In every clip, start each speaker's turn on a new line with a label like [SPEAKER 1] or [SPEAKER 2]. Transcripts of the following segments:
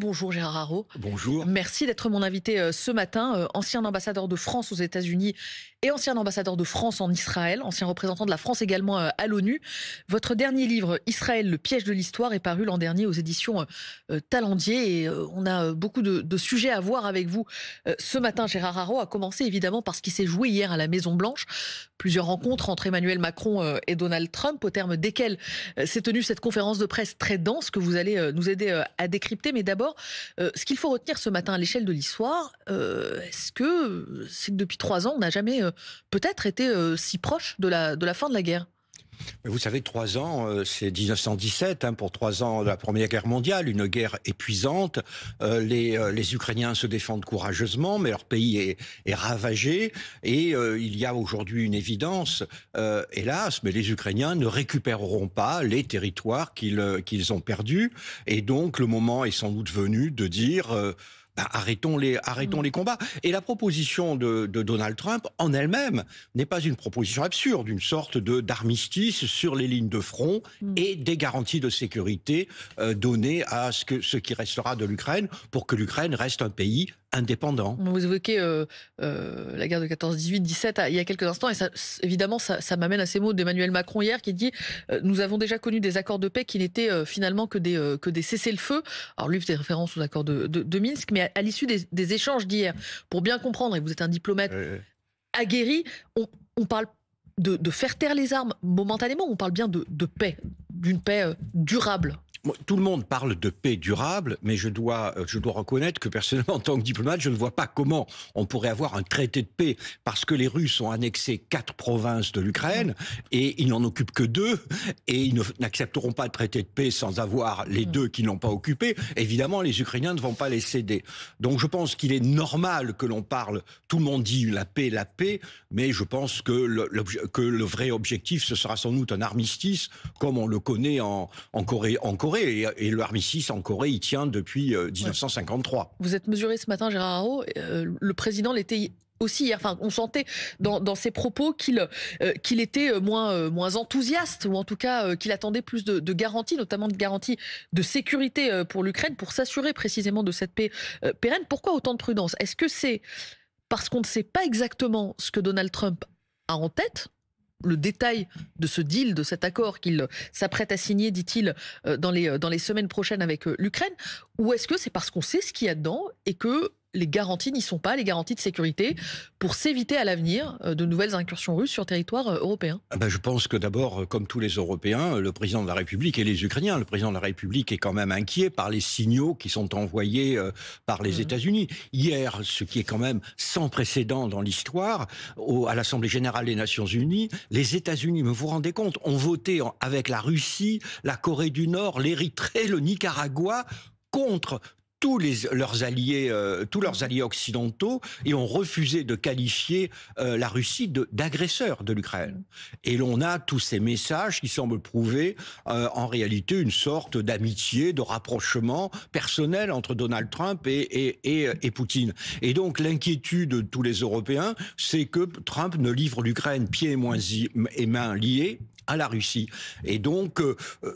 [SPEAKER 1] Bonjour Gérard Haraud.
[SPEAKER 2] Bonjour.
[SPEAKER 1] Merci d'être mon invité ce matin. Ancien ambassadeur de France aux États-Unis et ancien ambassadeur de France en Israël, ancien représentant de la France également à l'ONU. Votre dernier livre, Israël, le piège de l'histoire, est paru l'an dernier aux éditions Talendier. Et on a beaucoup de sujets à voir avec vous ce matin, Gérard Haraud, à commencer évidemment par ce qui s'est joué hier à la Maison-Blanche. Plusieurs rencontres entre Emmanuel Macron et Donald Trump, au terme desquelles s'est tenue cette conférence de presse très dense que vous allez nous aider à décrypter. Mais d'abord, ce qu'il faut retenir ce matin à l'échelle de l'histoire, est-ce que c'est que depuis 3 ans, on n'a jamais peut-être été si proche de la fin de la guerre ?
[SPEAKER 2] Vous savez, 3 ans, c'est 1917, pour 3 ans de la Première Guerre mondiale, une guerre épuisante. Les Ukrainiens se défendent courageusement, mais leur pays est ravagé. Et il y a aujourd'hui une évidence, hélas, mais les Ukrainiens ne récupéreront pas les territoires qu'ils ont perdus. Et donc, le moment est sans doute venu de dire... arrêtons les combats. Et la proposition de Donald Trump, en elle-même, n'est pas une proposition absurde, une sorte d'armistice sur les lignes de front et des garanties de sécurité données à ce qui restera de l'Ukraine pour que l'Ukraine reste un pays indépendant.
[SPEAKER 1] Vous évoquez la guerre de 14-18-17 il y a quelques instants, et ça, évidemment, ça m'amène à ces mots d'Emmanuel Macron hier qui dit nous avons déjà connu des accords de paix qui n'étaient finalement que des cessez-le-feu. Alors lui faisait référence aux accords de Minsk, mais à l'issue des échanges d'hier, pour bien comprendre, et vous êtes un diplomate aguerri, on parle de faire taire les armes momentanément, on parle bien de paix, d'une paix durable.
[SPEAKER 2] Tout le monde parle de paix durable, mais je dois reconnaître que personnellement, en tant que diplomate, je ne vois pas comment on pourrait avoir un traité de paix, parce que les Russes ont annexé 4 provinces de l'Ukraine, et ils n'en occupent que 2, et ils n'accepteront pas de traité de paix sans avoir les 2 qui n'ont pas occupé. Évidemment, les Ukrainiens ne vont pas les céder. Donc je pense qu'il est normal que l'on parle, tout le monde dit la paix, mais je pense que le vrai objectif, ce sera sans doute un armistice, comme on le connaît en Corée. Et l'armistice en Corée, il tient depuis 1953.
[SPEAKER 1] Vous êtes mesuré ce matin, Gérard Haraud. Le président l'était aussi hier. Enfin, on sentait dans ses propos qu'il était moins enthousiaste, ou en tout cas qu'il attendait plus de garanties, notamment de garanties de sécurité pour l'Ukraine, pour s'assurer précisément de cette paix pérenne. Pourquoi autant de prudence ? Est-ce que c'est parce qu'on ne sait pas exactement ce que Donald Trump a en tête ? Le détail de ce deal, de cet accord qu'il s'apprête à signer, dit-il, dans les semaines prochaines avec l'Ukraine, ou est-ce que c'est parce qu'on sait ce qu'il y a dedans et que les garanties n'y sont pas, les garanties de sécurité, pour s'éviter à l'avenir de nouvelles incursions russes sur territoire européen ?
[SPEAKER 2] Je pense que d'abord, comme tous les Européens, le président de la République et les Ukrainiens, le président de la République est quand même inquiet par les signaux qui sont envoyés par les États-Unis. Hier, ce qui est quand même sans précédent dans l'histoire, à l'Assemblée générale des Nations Unies, les États-Unis, mais vous vous rendez compte, ont voté avec la Russie, la Corée du Nord, l'Érythrée, le Nicaragua, contre tous leurs alliés occidentaux, et ont refusé de qualifier la Russie d'agresseur de l'Ukraine. Et l'on a tous ces messages qui semblent prouver en réalité une sorte d'amitié, de rapprochement personnel entre Donald Trump et Poutine. Et donc l'inquiétude de tous les Européens, c'est que Trump ne livre l'Ukraine pieds et mains liés à la Russie. Et donc,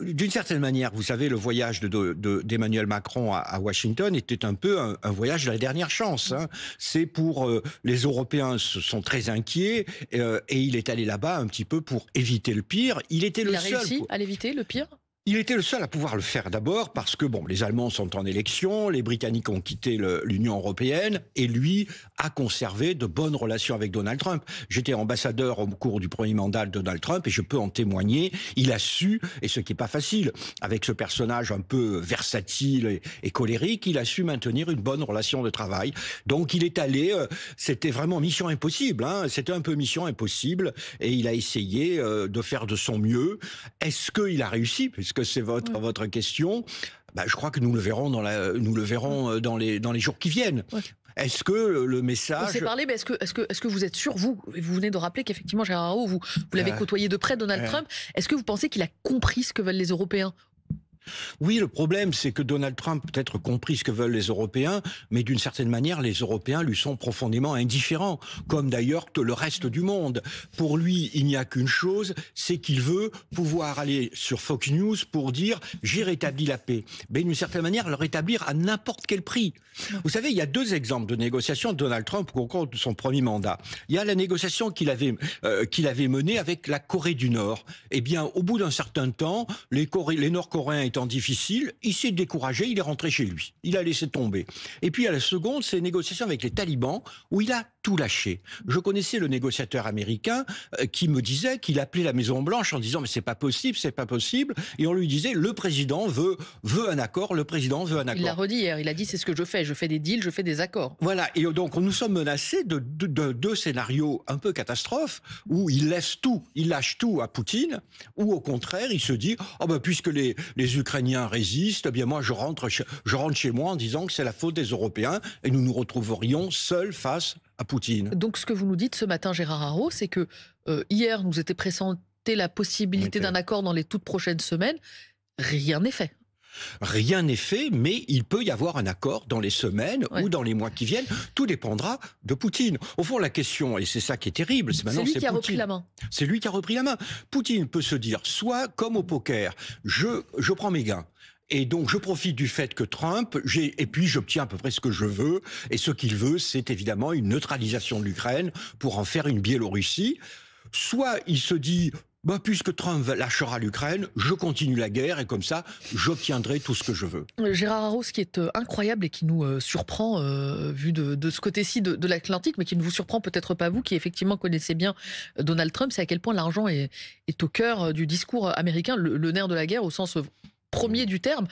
[SPEAKER 2] d'une certaine manière, vous savez, le voyage d'Emmanuel Macron à Washington était un peu un voyage de la dernière chance. C'est pour les Européens sont très inquiets, et il est allé là-bas un petit peu pour éviter le pire. Il a
[SPEAKER 1] réussi à l'éviter, le pire ?
[SPEAKER 2] Il était le seul à pouvoir le faire d'abord parce que les Allemands sont en élection, les Britanniques ont quitté l'Union européenne, et lui a conservé de bonnes relations avec Donald Trump. J'étais ambassadeur au cours du premier mandat de Donald Trump et je peux en témoigner. Il a su, et ce qui n'est pas facile, avec ce personnage un peu versatile et colérique, il a su maintenir une bonne relation de travail. Donc il est allé, c'était vraiment mission impossible, c'était un peu mission impossible, et il a essayé de faire de son mieux. Est-ce qu'il a réussi ? Puisque c'est votre question, je crois que nous le verrons dans les jours qui viennent. Est-ce que le message...
[SPEAKER 1] On s'est parlé, mais est-ce que vous êtes sûr, vous venez de rappeler qu'effectivement, Gérard Haraud, vous l'avez côtoyé de près, Donald Trump, est-ce que vous pensez qu'il a compris ce que veulent les Européens ?
[SPEAKER 2] Oui, le problème, c'est que Donald Trump a peut-être compris ce que veulent les Européens, mais d'une certaine manière, les Européens lui sont profondément indifférents, comme d'ailleurs que le reste du monde. Pour lui, il n'y a qu'une chose, c'est qu'il veut pouvoir aller sur Fox News pour dire « j'ai rétabli la paix ». Mais d'une certaine manière, le rétablir à n'importe quel prix. Vous savez, il y a deux exemples de négociations de Donald Trump au cours de son premier mandat. Il y a la négociation qu'il avait menée avec la Corée du Nord. Eh bien, au bout d'un certain temps, les Nord-Coréens étant difficiles, il s'est découragé, il est rentré chez lui. Il a laissé tomber. Et puis, à la seconde, c'est les négociations avec les talibans, où il a tout lâché. Je connaissais le négociateur américain qui me disait qu'il appelait la Maison-Blanche en disant « mais c'est pas possible, c'est pas possible ». Et on lui disait « le président veut un accord, le président veut un accord ».
[SPEAKER 1] Il l'a redit hier, il a dit « c'est ce que je fais des deals, je fais des accords ».
[SPEAKER 2] Voilà, et donc nous sommes menacés de deux scénarios un peu catastrophes, où il lâche tout à Poutine, ou au contraire, il se dit « oh ben puisque les Ukrainiens résistent, eh bien moi je rentre chez moi en disant que c'est la faute des Européens, et nous nous retrouverions seuls face à Poutine ».
[SPEAKER 1] Donc ce que vous nous dites ce matin, Gérard Haraud, c'est que hier nous était présentée la possibilité d'un accord dans les toutes prochaines semaines. Rien n'est fait.
[SPEAKER 2] Rien n'est fait, mais il peut y avoir un accord dans les semaines ou dans les mois qui viennent. Tout dépendra de Poutine. Au fond, la question, et c'est ça qui est terrible, c'est maintenant
[SPEAKER 1] lui qui a
[SPEAKER 2] Poutine.
[SPEAKER 1] repris la main.
[SPEAKER 2] C'est lui qui a repris la main. Poutine peut se dire, soit comme au poker, je prends mes gains. Et donc, je profite du fait que Trump, et puis j'obtiens à peu près ce que je veux. Et ce qu'il veut, c'est évidemment une neutralisation de l'Ukraine pour en faire une Biélorussie. Soit il se dit, puisque Trump lâchera l'Ukraine, je continue la guerre et comme ça, j'obtiendrai tout ce que je veux.
[SPEAKER 1] Gérard Haraud, ce qui est incroyable et qui nous surprend, vu de ce côté-ci de l'Atlantique, mais qui ne vous surprend peut-être pas vous, qui effectivement connaissez bien Donald Trump, c'est à quel point l'argent est au cœur du discours américain, le nerf de la guerre au sens premier du terme.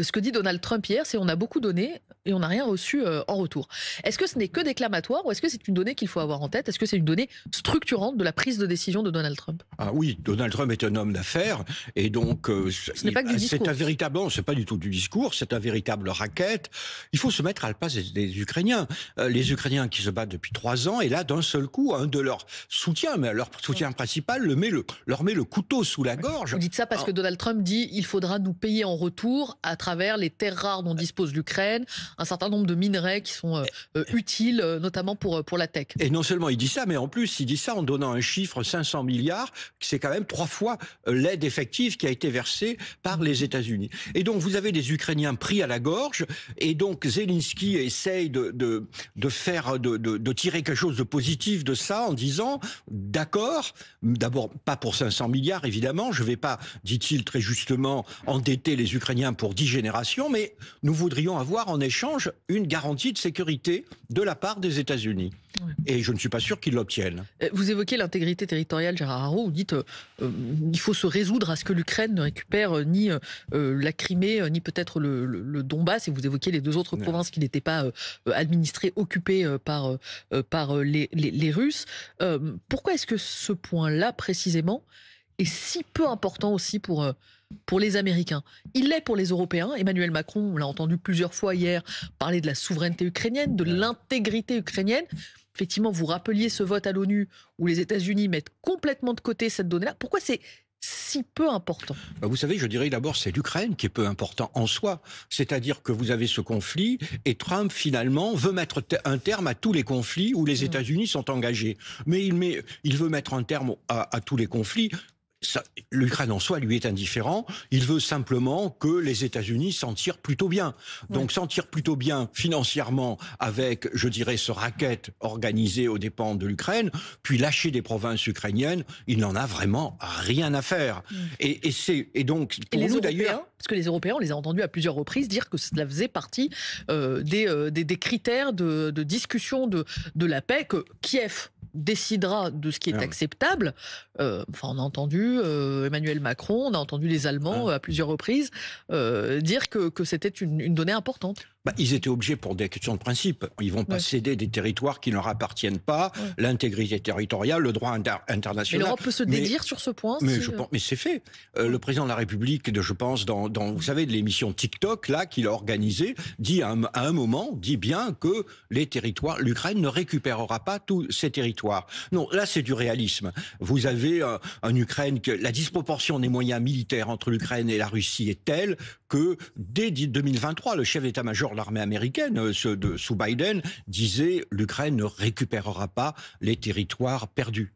[SPEAKER 1] Ce que dit Donald Trump hier, c'est on a beaucoup donné et on n'a rien reçu en retour. Est-ce que ce n'est que déclamatoire ou est-ce que c'est une donnée qu'il faut avoir en tête? Est-ce que c'est une donnée structurante de la prise de décision de Donald Trump?
[SPEAKER 2] Ah oui, Donald Trump est un homme d'affaires et donc
[SPEAKER 1] ce n'est pas que du discours.
[SPEAKER 2] C'est un véritable, non, c'est pas du tout du discours, c'est un véritable racket. Il faut se mettre à la place des Ukrainiens. Les Ukrainiens qui se battent depuis 3 ans et là d'un seul coup, un de leurs soutiens, mais leur soutien principal, leur met le couteau sous la gorge.
[SPEAKER 1] Vous dites ça parce que Donald Trump dit il faudra nous payer en retour à travers les terres rares dont dispose l'Ukraine, un certain nombre de minerais qui sont utiles, notamment pour la tech.
[SPEAKER 2] Et non seulement il dit ça, mais en plus il dit ça en donnant un chiffre 500 milliards, c'est quand même 3 fois l'aide effective qui a été versée par les États-Unis. Et donc vous avez des Ukrainiens pris à la gorge, et donc Zelensky essaye de tirer quelque chose de positif de ça en disant d'accord, d'abord pas pour 500 milliards évidemment, je vais pas, dit-il très justement, endetter les Ukrainiens pour 10 générations, mais nous voudrions avoir en échange une garantie de sécurité de la part des États-Unis. Oui. Et je ne suis pas sûr qu'ils l'obtiennent.
[SPEAKER 1] Vous évoquez l'intégrité territoriale, Gérard Haraud, vous dites il faut se résoudre à ce que l'Ukraine ne récupère ni la Crimée, ni peut-être le Donbass, et vous évoquez les 2 autres provinces qui n'étaient pas administrées, occupées par les Russes. Pourquoi est-ce que ce point-là, précisément, est si peu important aussi pour les Américains? Il l'est pour les Européens. Emmanuel Macron, on l'a entendu plusieurs fois hier, parler de la souveraineté ukrainienne, de l'intégrité ukrainienne. Effectivement, vous rappeliez ce vote à l'ONU où les États-Unis mettent complètement de côté cette donnée-là. Pourquoi c'est si peu important?
[SPEAKER 2] Vous savez, je dirais d'abord c'est l'Ukraine qui est peu important en soi. C'est-à-dire que vous avez ce conflit et Trump finalement veut mettre un terme à tous les conflits où les États-Unis sont engagés. Mais il veut mettre un terme à tous les conflits. L'Ukraine en soi lui est indifférent. Il veut simplement que les États-Unis s'en tirent plutôt bien. Donc s'en tirent plutôt bien financièrement avec, je dirais, ce racket organisé aux dépens de l'Ukraine, puis lâcher des provinces ukrainiennes, il n'en a vraiment rien à faire. Et donc pour nous d'ailleurs,
[SPEAKER 1] parce que les Européens, on les a entendus à plusieurs reprises dire que cela faisait partie des critères de discussion de la paix, que Kiev décidera de ce qui est acceptable. On a entendu Emmanuel Macron, on a entendu les Allemands à plusieurs reprises dire que c'était une donnée importante.
[SPEAKER 2] Ils étaient obligés pour des questions de principe. Ils vont pas céder des territoires qui ne leur appartiennent pas, l'intégrité territoriale, le droit international.
[SPEAKER 1] Mais l'Europe peut se dédire sur ce point.
[SPEAKER 2] Mais c'est fait. Le président de la République, je pense, dans vous savez, de l'émission TikTok, là, qu'il a organisée, dit à un moment, dit bien que les territoires, l'Ukraine ne récupérera pas tous ces territoires. Non, là, c'est du réalisme. Vous avez en Ukraine que la disproportion des moyens militaires entre l'Ukraine et la Russie est telle que dès 2023, le chef d'état-major de l'armée américaine, sous Biden, disait l'Ukraine ne récupérera pas les territoires perdus.